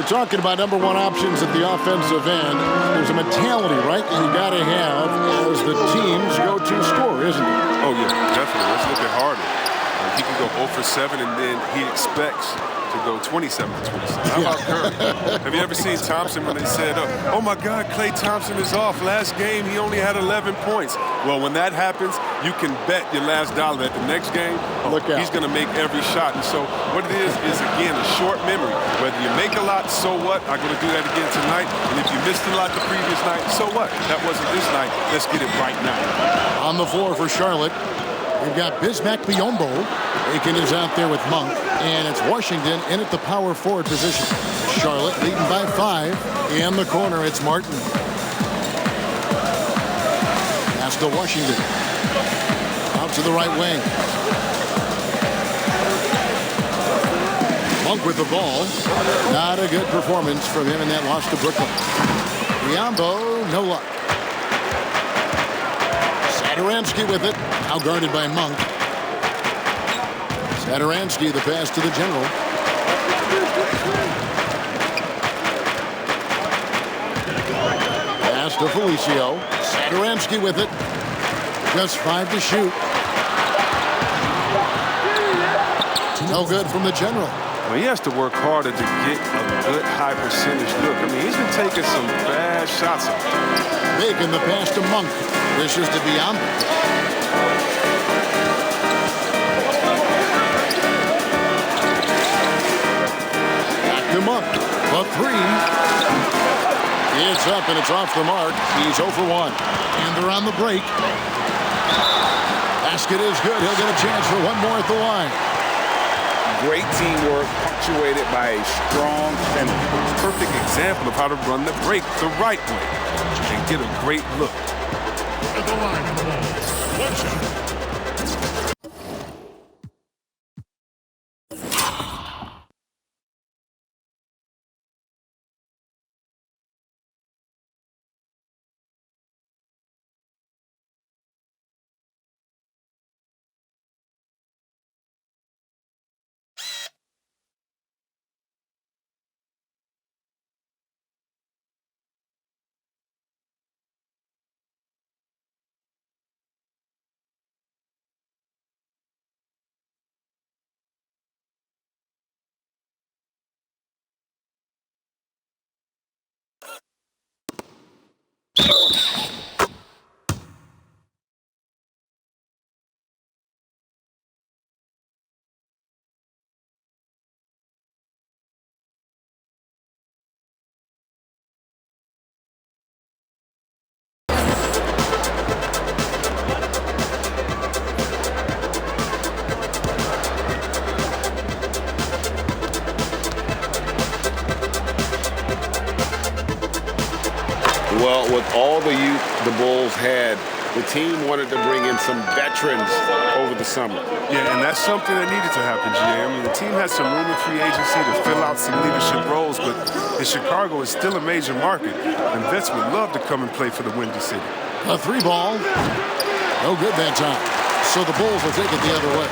We're talking about number one options at the offensive end. There's a mentality, right, you got to have as the team's go-to scorer, isn't it? Oh, yeah, definitely. Let's look at Harden. He can go 0 for 7, and then he expects to go 27 for 27. How about Curry? Have you ever seen Thompson when they said, oh, my God, Klay Thompson is off. Last game, he only had 11 points. Well, when that happens, you can bet your last dollar that the next game, he's going to make every shot. And so what it is, again, a short memory. Whether you make a lot, so what? I'm going to do that again tonight. And if you missed a lot the previous night, so what? That wasn't this night. Let's get it right now. On the floor for Charlotte, we've got Bismack Biyombo. Aiken is out there with Monk, and it's Washington in at the power forward position. Charlotte leading by 5. In the corner, it's Martin. Pass to Washington. Out to the right wing. Monk with the ball. Not a good performance from him in that loss to Brooklyn. Biyombo, no luck. Satoransky with it. Now guarded by Monk. Satoransky, the pass to the general. Pass to Felicio. Satoransky with it. Just 5 to shoot. No good from the general. Well, he has to work harder to get a good high percentage look. I mean, he's been taking some bad shots. Making the pass to Monk. Wishes to Biyombo. Monk, a 3. It's up and it's off the mark. He's 0 for 1. And they're on the break. Basket is good. He'll get a chance for one more at the line. Great teamwork, punctuated by a strong finish. Perfect example of how to run the break the right way and get a great look. At the line of the ball, one shot. Well, with all the youth the Bulls had, the team wanted to bring in some veterans over the summer. Yeah, and that's something that needed to happen, GA. I mean, the team had some room in free agency to fill out some leadership roles, but in Chicago is still a major market, and vets would love to come and play for the Windy City. A 3 ball. No good that time. So the Bulls will take it the other way.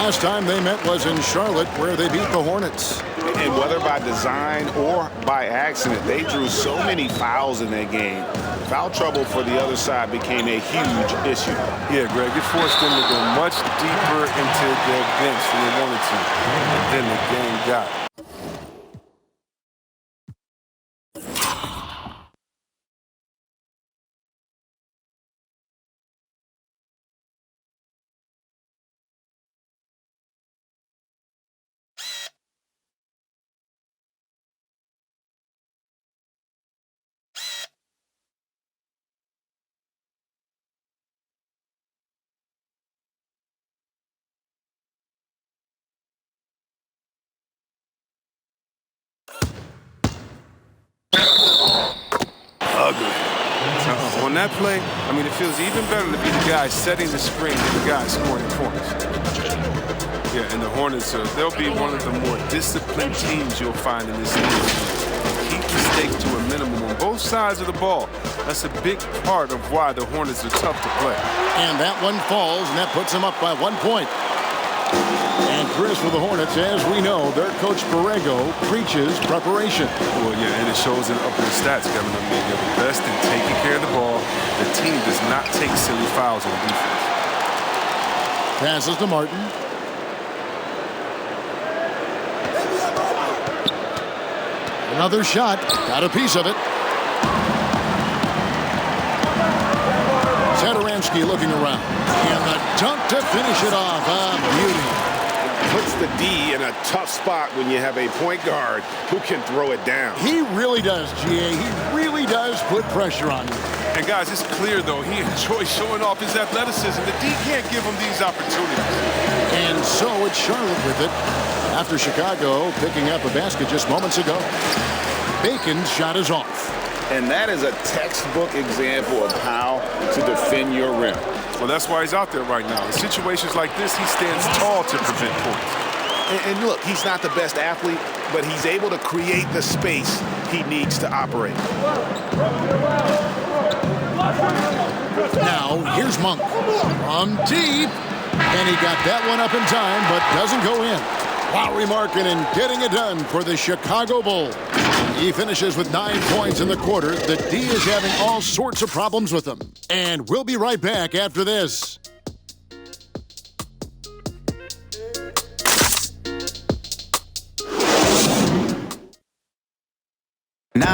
Last time they met was in Charlotte, where they beat the Hornets. And whether by design or by accident, they drew so many fouls in that game. Foul trouble for the other side became a huge issue. Yeah, Greg, it forced them to go much deeper into their bench than they wanted to. And then the game got. On that play, I mean, it feels even better to be the guy setting the screen than the guy scoring points. Yeah, and the Hornets, they'll be one of the more disciplined teams you'll find in this league. Keep mistakes to a minimum on both sides of the ball. That's a big part of why the Hornets are tough to play. And that one falls, and that puts them up by 1 point. And Chris, for the Hornets, as we know, their coach Borrego preaches preparation. Well, yeah, and it shows in up in the stats, Kevin. I mean, they're the best in taking care of the ball. The team does not take silly fouls on defense. Passes to Martin. Another shot. Got a piece of it. Satoransky looking around. And the dunk to finish it off. Beauty. Puts the D in a tough spot when you have a point guard who can throw it down. He really does, GA. He really does put pressure on you. And guys, it's clear, though, he enjoys showing off his athleticism. The D can't give him these opportunities. And so it's Charlotte with it after Chicago picking up a basket just moments ago. Bacon's shot is off. And that is a textbook example of how to defend your rim. Well, that's why he's out there right now. In situations like this, he stands tall to prevent points. And look, he's not the best athlete, but he's able to create the space he needs to operate. Now, here's Monk from deep. And he got that one up in time, but doesn't go in. Lowry Markkanen getting it done for the Chicago Bulls. He finishes with 9 points in the quarter. The D is having all sorts of problems with him. And we'll be right back after this. And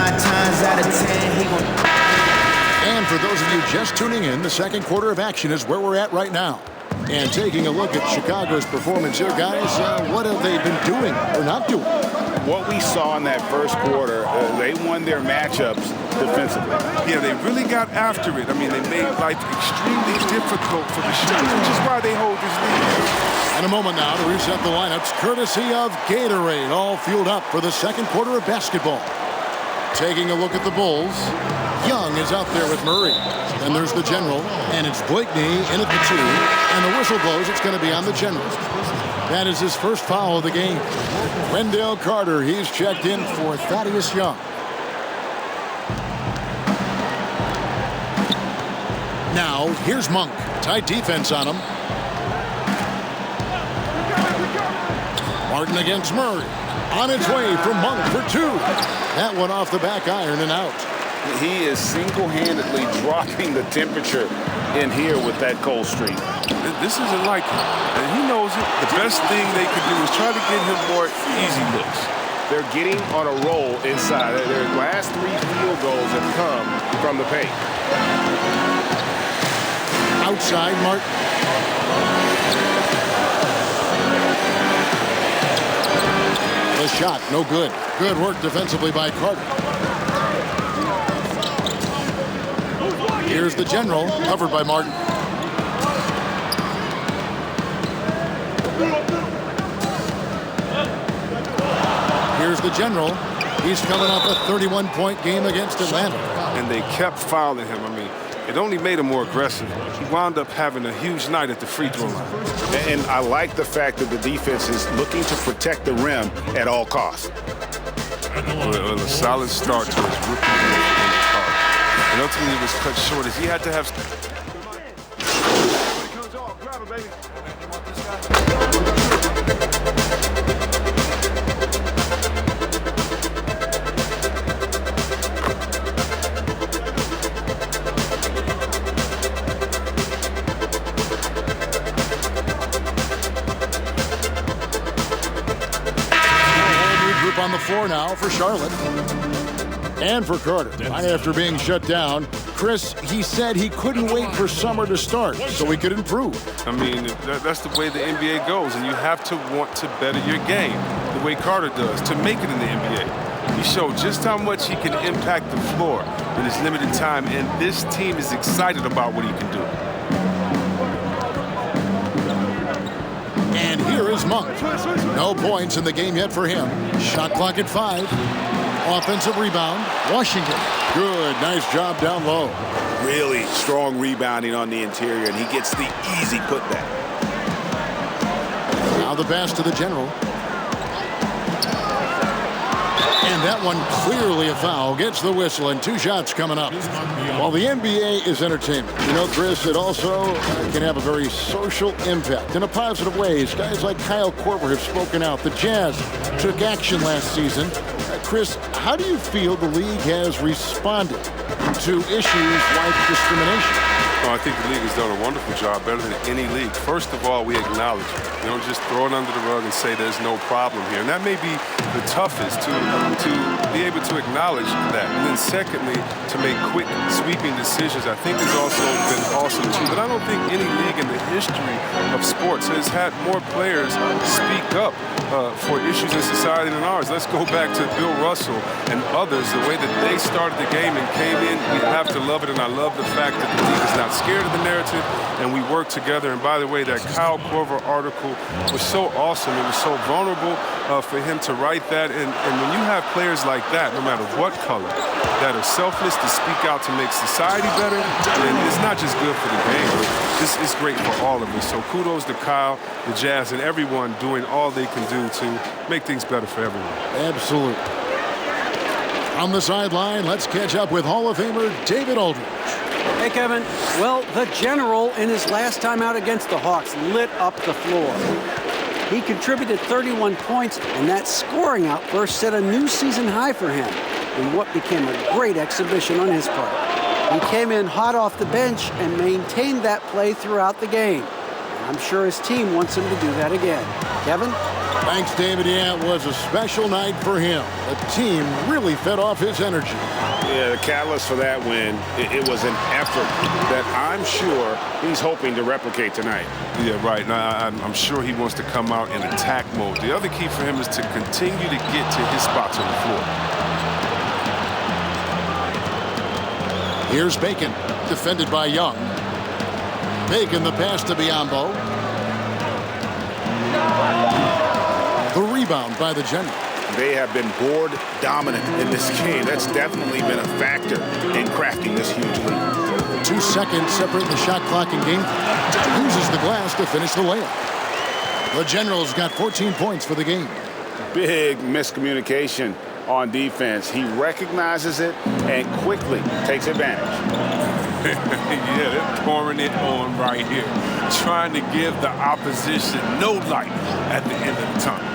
for those of you just tuning in, the second quarter of action is where we're at right now. And taking a look at Chicago's performance here, guys, what have they been doing or not doing? What we saw in that first quarter, they won their matchups defensively. Yeah, they really got after it. I mean, they made life extremely difficult for the shooters, which is why they hold this lead. And a moment now to reset the lineups, courtesy of Gatorade, all fueled up for the second quarter of basketball. Taking a look at the Bulls, Young is out there with Murray. Then there's the general, and it's Blakeney in at the 2, and the whistle blows. It's going to be on the general. That is his first foul of the game. Wendell Carter, he's checked in for Thaddeus Young. Now, here's Monk. Tight defense on him. Martin against Murray. On its way from Monk for 2. That one off the back iron and out. He is single-handedly dropping the temperature in here with that cold streak. This isn't like him, and he knows it. The best thing they could do is try to get him more easy looks. They're getting on a roll inside. Their last 3 field goals have come from the paint. Outside, Martin. The shot, no good. Good work defensively by Carter. Here's the general, covered by Martin. Here's the general. He's coming off a 31-point game against Atlanta. And they kept fouling him. I mean, it only made him more aggressive. He wound up having a huge night at the free throw line. And I like the fact that the defense is looking to protect the rim at all costs. Well, a solid start to his rookie year. And ultimately it was cut short as he had to have. Group on the floor now for Charlotte. And for Carter. Right after being shut down, Chris, he said he couldn't wait for summer to start so he could improve. I mean, that's the way the NBA goes, and you have to want to better your game the way Carter does to make it in the NBA. He showed just how much he can impact the floor in his limited time, and this team is excited about what he can do. And here is Monk. No points in the game yet for him. Shot clock at 5. Offensive rebound, Washington. Good, nice job down low. Really strong rebounding on the interior, and he gets the easy putback. Now the pass to the general. And that one clearly a foul. Gets the whistle, and 2 shots coming up. While the NBA is entertainment, you know, Chris, it also can have a very social impact in a positive ways. Guys like Kyle Korver have spoken out. The Jazz took action last season. Chris, how do you feel the league has responded to issues like discrimination? Well, I think the league has done a wonderful job, better than any league. First of all, we acknowledge it. You don't just throw it under the rug and say there's no problem here. And that may be the toughest to be able to acknowledge that. And then secondly, to make quick, sweeping decisions, I think has also been awesome too. But I don't think any league in the history of sports has had more players speak up for issues in society than ours. Let's go back to Bill Russell and others, the way that they started the game and came in. We have to love it, and I love the fact that the league is not scared of the narrative, and we work together. And by the way, that Kyle Korver article was so awesome. It was so vulnerable for him to write that. And when you have players like that, no matter what color, that are selfless to speak out to make society better, then it's not just good for the game, but this is great for all of us. So kudos to Kyle, the Jazz, and everyone doing all they can do to make things better for everyone. Absolutely. On the sideline, let's catch up with Hall of Famer David Aldridge. Hey, Kevin. Well, the General, in his last time out against the Hawks, lit up the floor. He contributed 31 points, and that scoring outburst set a new season high for him in what became a great exhibition on his part. He came in hot off the bench and maintained that play throughout the game. I'm sure his team wants him to do that again. Kevin? Thanks, David. Yeah, it was a special night for him. The team really fed off his energy. Yeah, the catalyst for that win, it was an effort that I'm sure he's hoping to replicate tonight. Yeah, right. Now, I'm sure he wants to come out in attack mode. The other key for him is to continue to get to his spots on the floor. Here's Bacon, defended by Young. Bacon, the pass to Biyombo. The rebound by the General. They have been board dominant in this game. That's definitely been a factor in crafting this huge lead. 2 seconds separating the shot clock and game. Uses the glass to finish the layup. The General's got 14 points for the game. Big miscommunication on defense. He recognizes it and quickly takes advantage. Yeah, they're pouring it on right here. Trying to give the opposition no light at the end of the tunnel.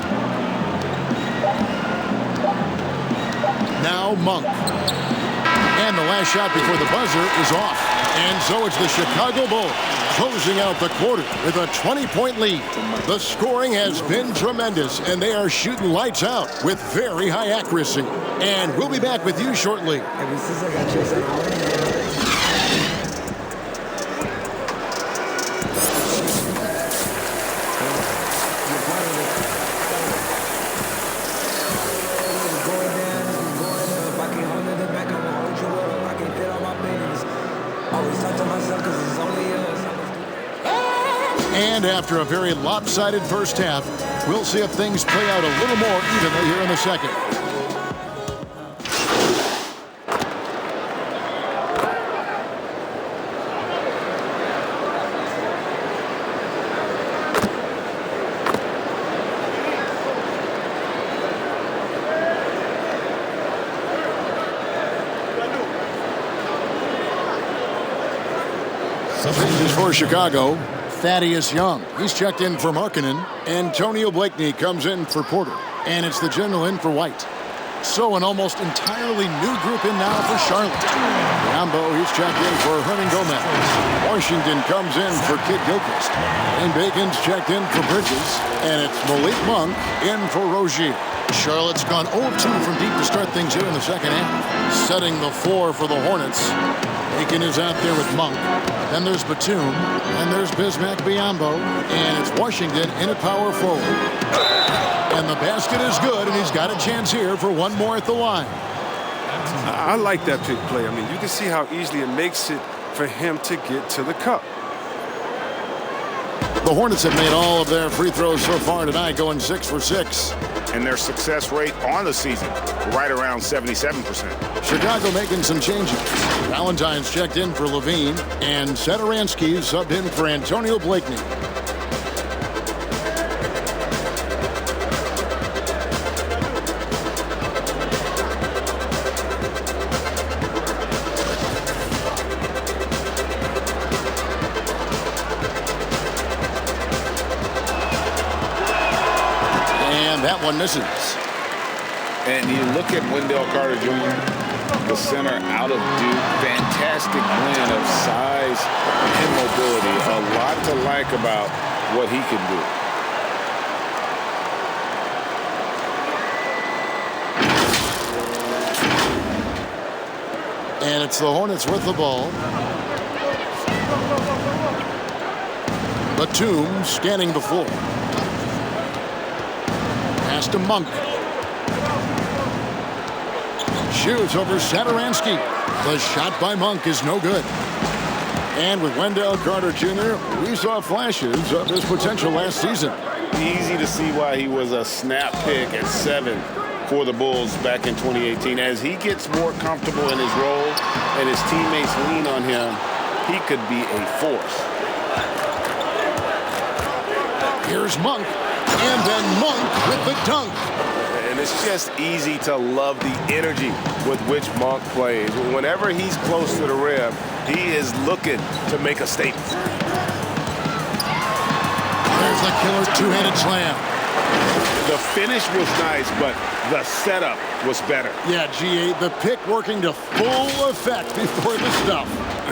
Now Monk. And the last shot before the buzzer is off. And so it's the Chicago Bulls closing out the quarter with a 20-point lead. The scoring has been tremendous, and they are shooting lights out with very high accuracy. And we'll be back with you shortly. And after a very lopsided first half, we'll see if things play out a little more evenly here in the second. This is for Chicago. Thaddeus Young. He's checked in for Markkanen. Antonio Blakeney comes in for Porter. And it's the General in for White. So an almost entirely new group in now for Charlotte. Rambo, he's checked in for Hernan Gomez. Washington comes in for Kid Gilchrist. And Bacon's checked in for Bridges. And it's Malik Monk in for Rozier. Charlotte's gone 0-2 from deep to start things here in the second half. Setting the floor for the Hornets. Bacon is out there with Monk. Then there's Batum. And there's Bismack Biyombo. And it's Washington in at power forward. And the basket is good, and he's got a chance here for one more at the line. I like that pick play. I mean, you can see how easily it makes it for him to get to the cup. The Hornets have made all of their free throws so far tonight, going 6 for 6. And their success rate on the season, right around 77%. Chicago making some changes. Valentine's checked in for Levine, and Satoransky subbed in for Antonio Blakeney. one misses. And you look at Wendell Carter Jr., the center out of Duke. Fantastic blend of size and mobility. A lot to like about what he can do. And it's the Hornets with the ball. Batum scanning the floor. Pass to Monk. Shoots over Satoransky. The shot by Monk is no good. And with Wendell Carter Jr., we saw flashes of his potential last season. Easy to see why he was a snap pick at 7 for the Bulls back in 2018. As he gets more comfortable in his role and his teammates lean on him, he could be a force. Here's Monk, and then Monk with the dunk. And it's just easy to love the energy with which Monk plays. Whenever he's close to the rim, he is looking to make a statement. There's the killer two-handed slam. The finish was nice, but the setup was better. Yeah, GA, the pick working to full effect before the stuff.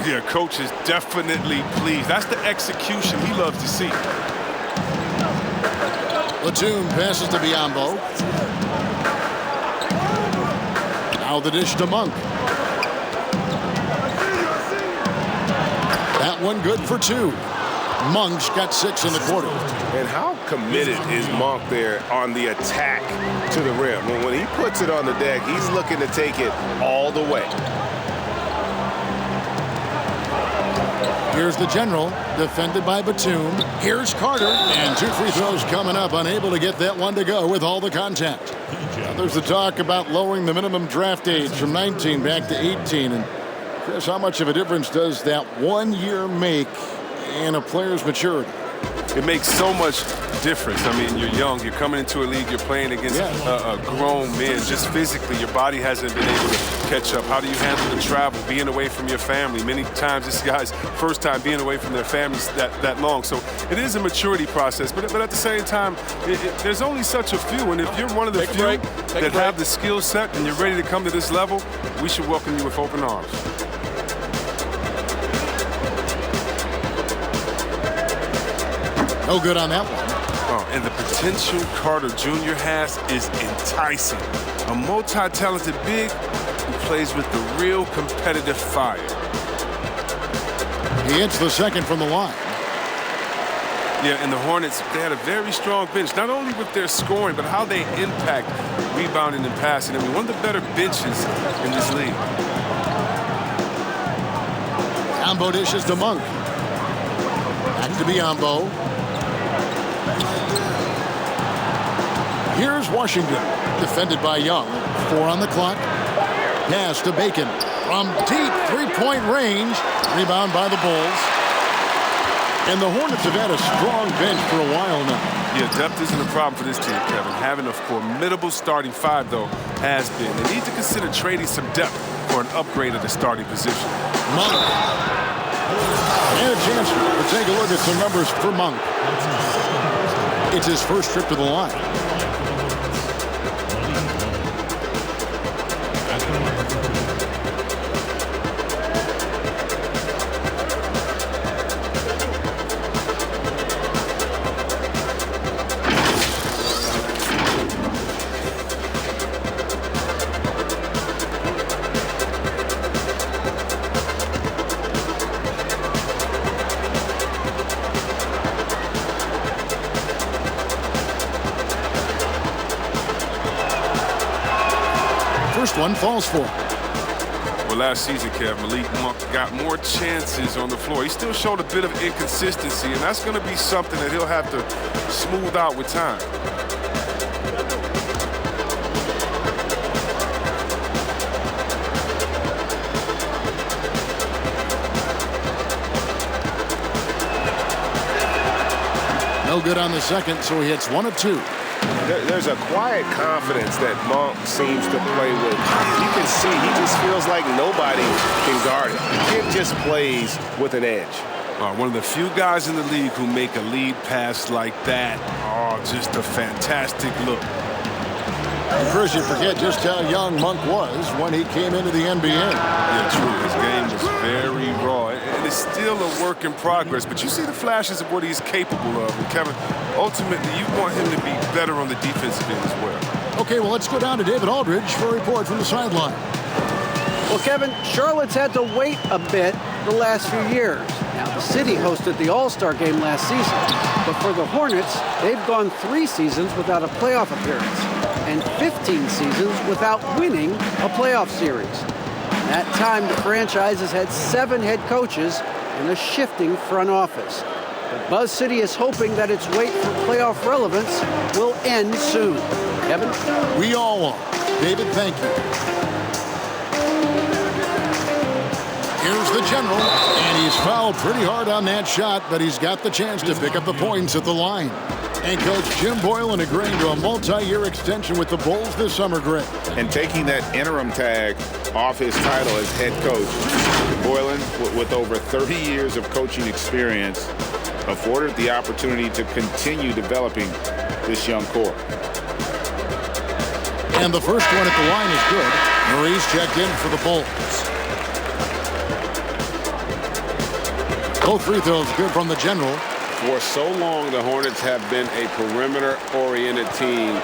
Yeah, coach is definitely pleased. That's the execution he loves to see. Batum passes to Biyombo. Now the dish to Monk. That one good for 2. Monk's got 6 in the quarter. And how committed is Monk there on the attack to the rim? When he puts it on the deck, he's looking to take it all the way. Here's the general, defended by Batum. Here's Carter, and 2 free throws coming up, unable to get that one to go with all the contact. Now, there's the talk about lowering the minimum draft age from 19 back to 18. And Chris, how much of a difference does that 1 year make in a player's maturity? It makes so much difference. I mean, you're young, you're coming into a league, you're playing against grown men. Just physically, your body hasn't been able to catch up. How do you handle the travel, being away from your family? Many times this guy's first time being away from their families that long. So it is a maturity process, but at the same time, there's only such a few. And if you're one of the few that have the skill set and you're ready to come to this level, we should welcome you with open arms. No good on that one. Oh, and the potential Carter Jr. has is enticing. A multi-talented big who plays with the real competitive fire. He hits the second from the line. Yeah, and the Hornets, they had a very strong bench, not only with their scoring, but how they impact rebounding and passing. I mean, one of the better benches in this league. Biyombo dishes to Monk. Back to Biyombo. Here's Washington, defended by Young. 4 on the clock. Pass to Bacon from deep three-point range. Rebound by the Bulls. And the Hornets have had a strong bench for a while now. Yeah, depth isn't a problem for this team, Kevin. Having a formidable starting 5, though, has been. They need to consider trading some depth for an upgrade of the starting position. Monk. And a chance to take a look at some numbers for Monk. It's his first trip to the line. First one falls for him. Well, last season, Kev, Malik Monk got more chances on the floor. He still showed a bit of inconsistency, and that's going to be something that he'll have to smooth out with time. No good on the second, so he hits 1 of 2. There's a quiet confidence that Monk seems to play with. You can see he just feels like nobody can guard him. He just plays with an edge. One of the few guys in the league who make a lead pass like that. Oh, just a fantastic look. Chris, you forget just how young Monk was when he came into the NBA. Yeah, true. His game was very raw. And it's still a work in progress. But you see the flashes of what he's capable of. And Kevin, ultimately, you want him to be better on the defensive end as well. Okay, well, let's go down to David Aldridge for a report from the sideline. Well, Kevin, Charlotte's had to wait a bit the last few years. Now, the city hosted the All-Star game last season. But for the Hornets, they've gone 3 seasons without a playoff appearance and 15 seasons without winning a playoff series. In that time, the franchise has had 7 head coaches and a shifting front office. But Buzz City is hoping that its wait for playoff relevance will end soon. Kevin? We all are. David, thank you. Here's the general, and he's fouled pretty hard on that shot, but he's got the chance to pick up the points at the line. And Coach Jim Boylan agreeing to a multi-year extension with the Bulls this summer, Greg. And taking that interim tag off his title as head coach, Boylan, with over 30 years of coaching experience, afforded the opportunity to continue developing this young core. And the first one at the line is good. Marie's checked in for the Bulls. Both free throws good from the general. For so long, the Hornets have been a perimeter-oriented team.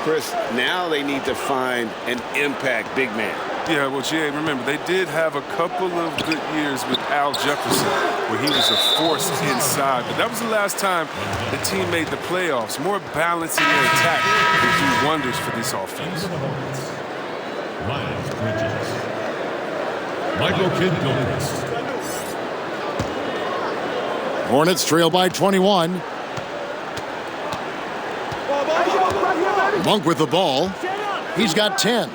Chris, now they need to find an impact big man. Yeah, well, Jay, remember, they did have a couple of good years with Al Jefferson, where he was a force inside. But that was the last time the team made the playoffs. More balance in their attack would do wonders for this offense. Miles Bridges. Michael Kidd Gilchrist. Hornets trail by 21. Monk with the ball. He's got 10.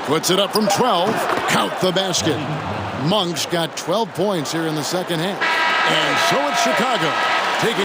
Puts it up from 12. Count the basket. Monk's got 12 points here in the second half. And so it's Chicago